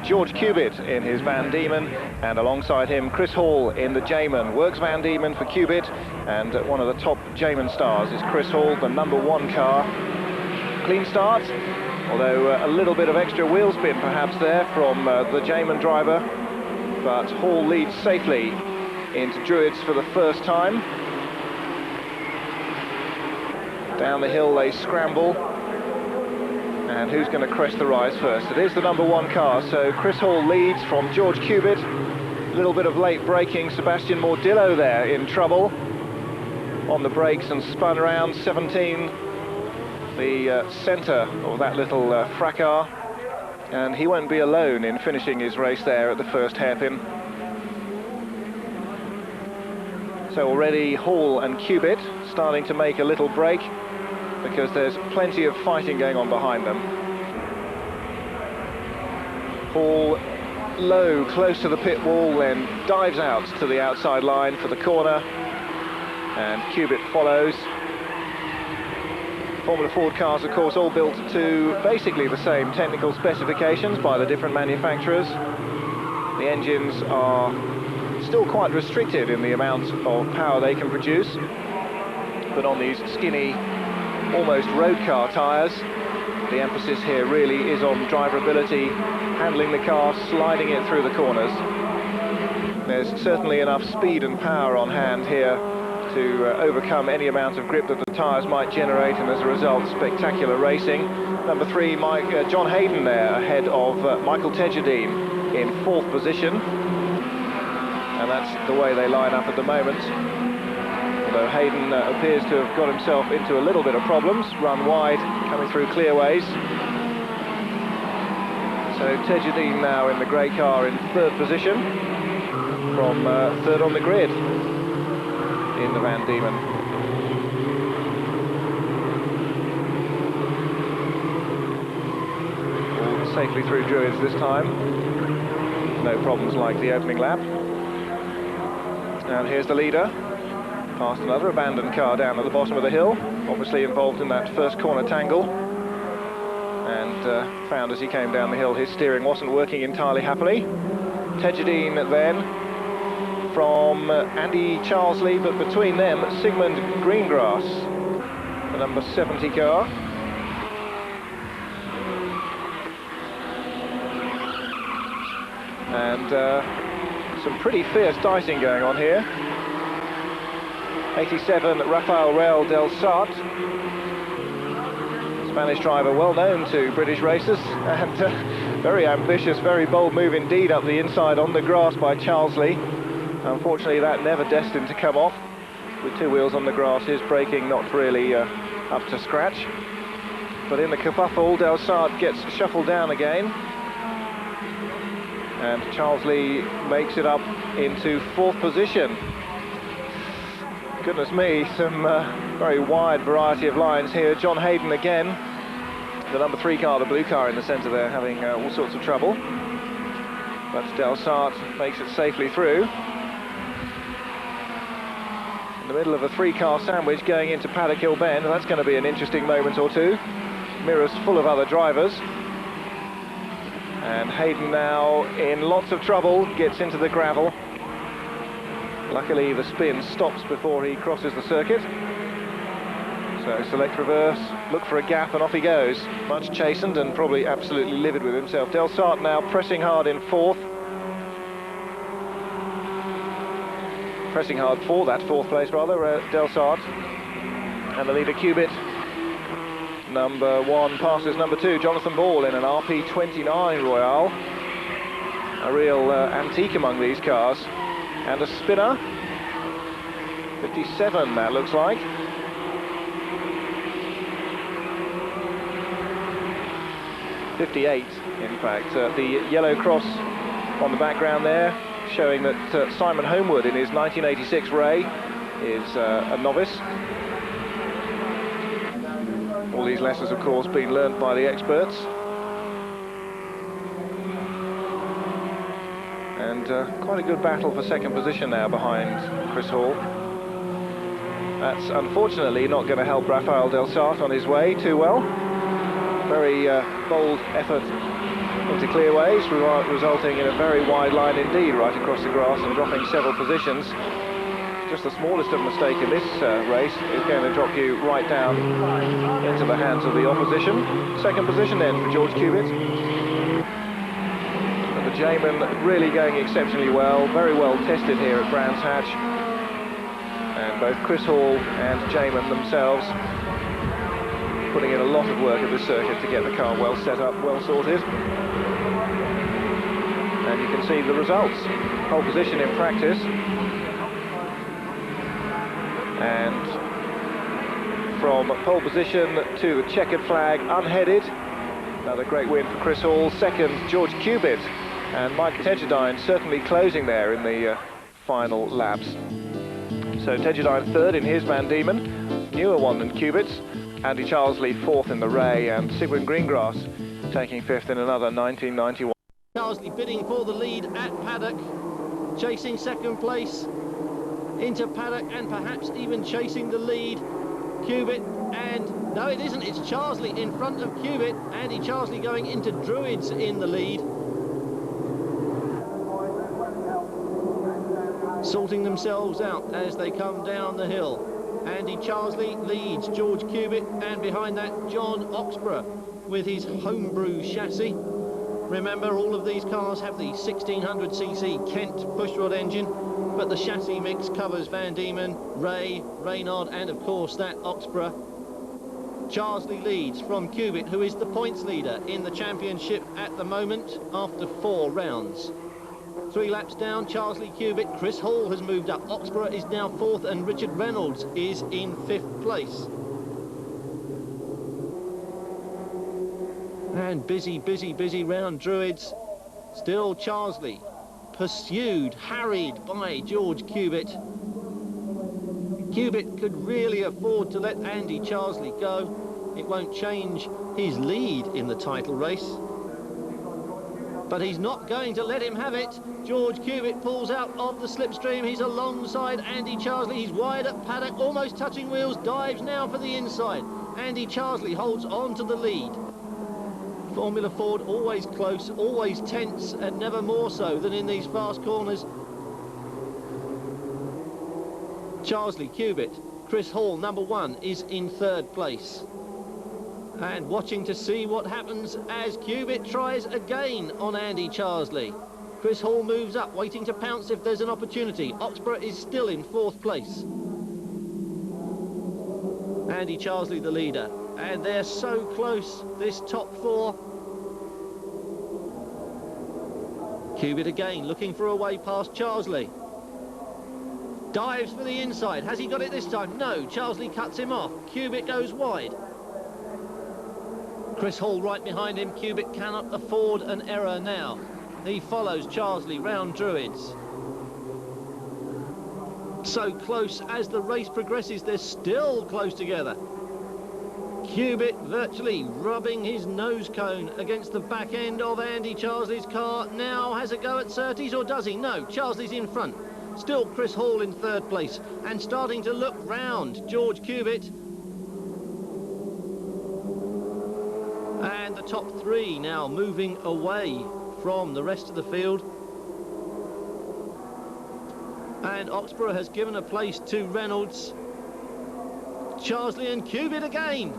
George Cubitt in his Van Diemen, and alongside him Chris Hall in the Jayman. Works Van Diemen for Cubitt, and one of the top Jayman stars is Chris Hall, the #1 car. Clean start, although a little bit of extra wheel spin perhaps there from the Jayman driver, but Hall leads safely into Druids for the first time. Down the hill they scramble, and who's going to crest the rise first? It is the #1 car, so Chris Hall leads from George Cubitt. A little bit of late braking, Sebastian Mordillo there in trouble on the brakes and spun around 17, the centre of that little fracas, and he won't be alone in finishing his race there at the first hairpin. So already Hall and Cubitt starting to make a little break, because there's plenty of fighting going on behind them. Hall low, close to the pit wall, then dives out to the outside line for the corner, and Cubitt follows. Formula Ford cars, of course, all built to basically the same technical specifications by the different manufacturers. The engines are still quite restricted in the amount of power they can produce, but on these skinny, almost road car tyres, the emphasis here really is on driverability, handling the car, sliding it through the corners. There's certainly enough speed and power on hand here to overcome any amount of grip that the tyres might generate, and as a result, spectacular racing. #3, John Hayden there, ahead of Michael Tejedine in 4th position. And that's the way they line up at the moment. Although Hayden appears to have got himself into a little bit of problems, run wide, coming through clearways. So Tejedine now in the grey car in 3rd position, from 3rd on the grid in the Van Diemen. All safely through Druids this time. No problems like the opening lap. And here's the leader, past another abandoned car down at the bottom of the hill, obviously involved in that first corner tangle, and found as he came down the hill his steering wasn't working entirely happily. Tejedine then from Andy Charlesley, but between them Sigmund Greengrass, the #70 car. And some pretty fierce dicing going on here. 87, Rafael Real del Sart, Spanish driver, well known to British racers, and very ambitious, very bold move indeed up the inside on the grass by Charlesley. Unfortunately, that never destined to come off. With 2 wheels on the grass, his braking not really up to scratch. But in the kerfuffle, del Sart gets shuffled down again, and Charlesley makes it up into 4th position. Goodness me, some very wide variety of lines here. John Hayden again, the #3 car, the blue car in the centre there, having all sorts of trouble. But del Sart makes it safely through. In the middle of a 3-car sandwich going into Paddock Hill Bend, and that's going to be an interesting moment or two. Mirrors full of other drivers. And Hayden now in lots of trouble, gets into the gravel. Luckily the spin stops before he crosses the circuit. So select reverse, look for a gap, and off he goes. Much chastened and probably absolutely livid with himself. Del Sart now pressing hard in 4th. Pressing hard for that 4th place rather, Del Sart. And the leader Cubitt. #1 passes #2, Jonathan Ball in an RP29 Royale. A real antique among these cars. And a spinner. 57 that looks like. '58 in fact. The yellow cross on the background there, showing that Simon Homewood in his 1986 Ray is a novice. All these lessons, of course, being learned by the experts. And quite a good battle for 2nd position now behind Chris Hall. That's unfortunately not going to help Rafael del Sart on his way too well. Very bold effort into clearways, resulting in a very wide line indeed right across the grass and dropping several positions. Just the smallest of mistake in this race is going to drop you right down into the hands of the opposition. Second position then for George Cubitt. And the Jayman really going exceptionally well, very well tested here at Brands Hatch. And both Chris Hall and Jayman themselves putting in a lot of work at this circuit to get the car well set up, well sorted. And you can see the results. Pole position in practice. And from pole position to the checkered flag, unheaded. Another great win for Chris Hall. Second, George Cubitt. And Mike Tedjedine certainly closing there in the final laps. So Tedjedine third in his Van Diemen, newer one than Cubitt's. Andy Charlesley fourth in the Ray, and Sigwin Greengrass taking fifth in another 1991. Charlesley bidding for the lead at paddock, chasing second place into paddock and perhaps even chasing the lead. Cubitt, and no it isn't, it's Charlesley in front of Cubitt. Andy Charlesley going into Druids in the lead. Sorting themselves out as they come down the hill. Andy Charlesley leads George Cubitt, and behind that John Oxborough with his homebrew chassis. Remember, all of these cars have the 1600cc Kent pushrod engine, but the chassis mix covers Van Diemen, Ray, Reynard, and of course that Oxborough. Charlesley leads from Cubitt, who is the points leader in the championship at the moment after 4 rounds. 3 laps down, Charlesley, Cubitt, Chris Hall has moved up. Oxborough is now 4th and Richard Reynolds is in 5th place. And busy round Druids. Still Charlesley, pursued, harried by George Cubitt. Cubitt could really afford to let Andy Charlesley go. It won't change his lead in the title race. But he's not going to let him have it. George Cubitt pulls out of the slipstream. He's alongside Andy Charlesley. He's wide at paddock, almost touching wheels, dives now for the inside. Andy Charlesley holds on to the lead. Formula Ford always close, always tense, and never more so than in these fast corners. Charlesley, Cubitt, Chris Hall, number 1, is in 3rd place. And watching to see what happens as Cubitt tries again on Andy Charlesley. Chris Hall moves up, waiting to pounce if there's an opportunity. Oxborough is still in 4th place. Andy Charlesley the leader, and they're so close, this top 4. Cubitt again, looking for a way past Charlesley. Dives for the inside. Has he got it this time? No, Charlesley cuts him off. Cubitt goes wide. Chris Hall right behind him. Cubitt cannot afford an error now. He follows Charlesley round Druids. So close as the race progresses, they're still close together. Cubitt virtually rubbing his nose cone against the back end of Andy Charlesley's car. Now has a go at Surtees, or does he? No, Charlesley's in front. Still Chris Hall in 3rd place and starting to look round George Cubitt. And the top 3 now moving away from the rest of the field. And Oxborough has given a place to Reynolds. Charlesley and Cubitt again.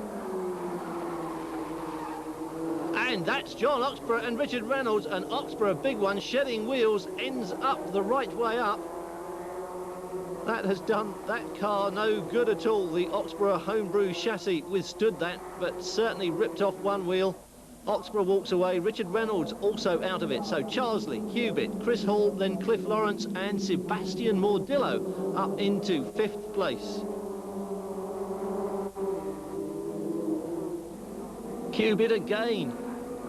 And that's John Oxborough and Richard Reynolds. And Oxborough, a big one, shedding wheels, ends up the right way up. That has done that car no good at all. The Oxborough homebrew chassis withstood that, but certainly ripped off one wheel. Oxborough walks away. Richard Reynolds also out of it. So Charlesley, Cubitt, Chris Hall, then Cliff Lawrence and Sebastian Mordillo up into 5th place. Cubitt again.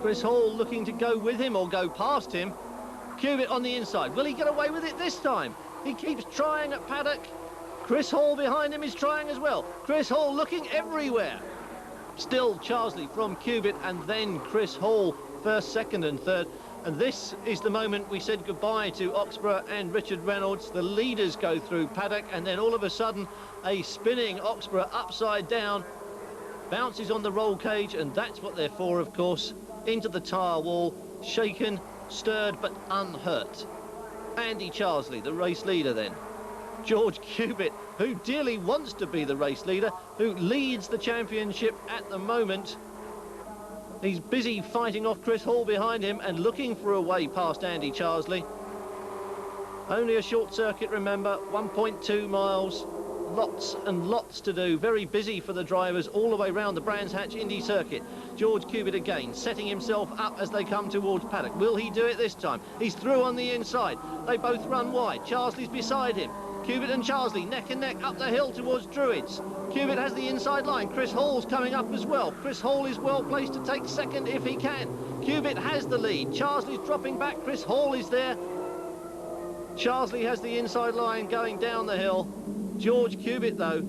Chris Hall looking to go with him or go past him. Cubitt on the inside. Will he get away with it this time? He keeps trying at paddock. Chris Hall behind him is trying as well. Chris Hall looking everywhere. Still Charlesley from Cubitt, and then Chris Hall, 1st, 2nd and 3rd. And this is the moment we said goodbye to Oxborough and Richard Reynolds. The leaders go through paddock, and then all of a sudden a spinning Oxborough upside down bounces on the roll cage, and that's what they're for, of course, into the tyre wall. shaken, stirred but unhurt. Andy Charsley, the race leader then. George Cubitt, who dearly wants to be the race leader, who leads the championship at the moment. He's busy fighting off Chris Hall behind him and looking for a way past Andy Charsley. Only a short circuit, remember, 1.2 miles. Lots and lots to do. Very busy for the drivers all the way round the Brands Hatch Indy Circuit. George Cubitt again, setting himself up as they come towards paddock. Will he do it this time? He's through on the inside. They both run wide. Charsley's beside him. Cubitt and Charsley neck and neck up the hill towards Druids. Cubitt has the inside line. Chris Hall's coming up as well. Chris Hall is well placed to take second if he can. Cubitt has the lead. Charsley's dropping back. Chris Hall is there. Charsley has the inside line going down the hill. George Cubitt, though,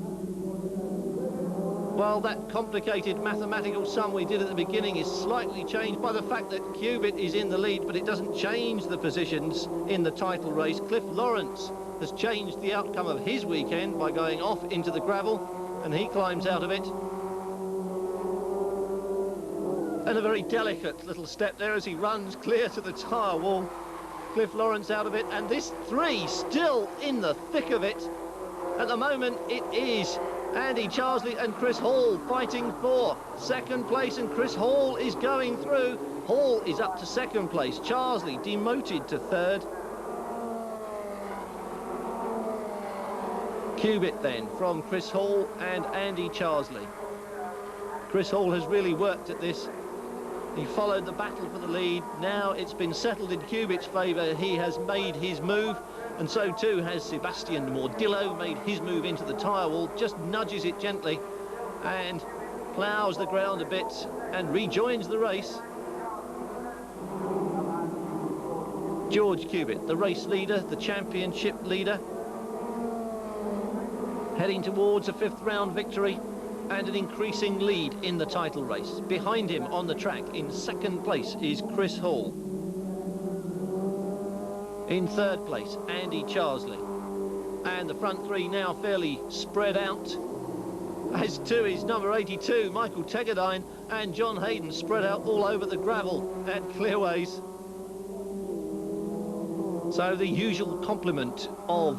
well, that complicated mathematical sum we did at the beginning is slightly changed by the fact that Cubitt is in the lead, but it doesn't change the positions in the title race. Cliff Lawrence has changed the outcome of his weekend by going off into the gravel, and he climbs out of it. And a very delicate little step there as he runs clear to the tyre wall. Cliff Lawrence out of it, and this three still in the thick of it. At the moment, it is Andy Charsley and Chris Hall fighting for second place, and Chris Hall is going through. Hall is up to second place. Charsley demoted to third. Cubitt then from Chris Hall and Andy Charsley. Chris Hall has really worked at this. He followed the battle for the lead. Now it's been settled in Cubitt's favour. He has made his move. And so too has Sebastian Mordillo made his move into the tyre wall, just nudges it gently and ploughs the ground a bit and rejoins the race. George Cubitt, the race leader, the championship leader, heading towards a fifth round victory and an increasing lead in the title race. Behind him on the track in second place is Chris Hall. In third place, Andy Charsley. And the front three now fairly spread out. As too is number 82, Michael Tegadine, and John Hayden spread out all over the gravel at Clearways. So the usual complement of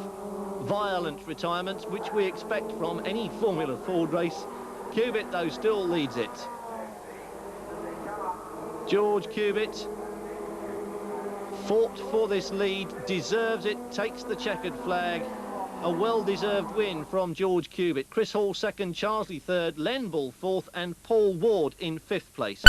violent retirements, which we expect from any Formula Ford race. Cubitt, though, still leads it. George Cubitt fought for this lead, deserves it, takes the checkered flag. A well-deserved win from George Cubitt. Chris Hall second, Charsley third, Len Bull fourth, and Paul Ward in fifth place.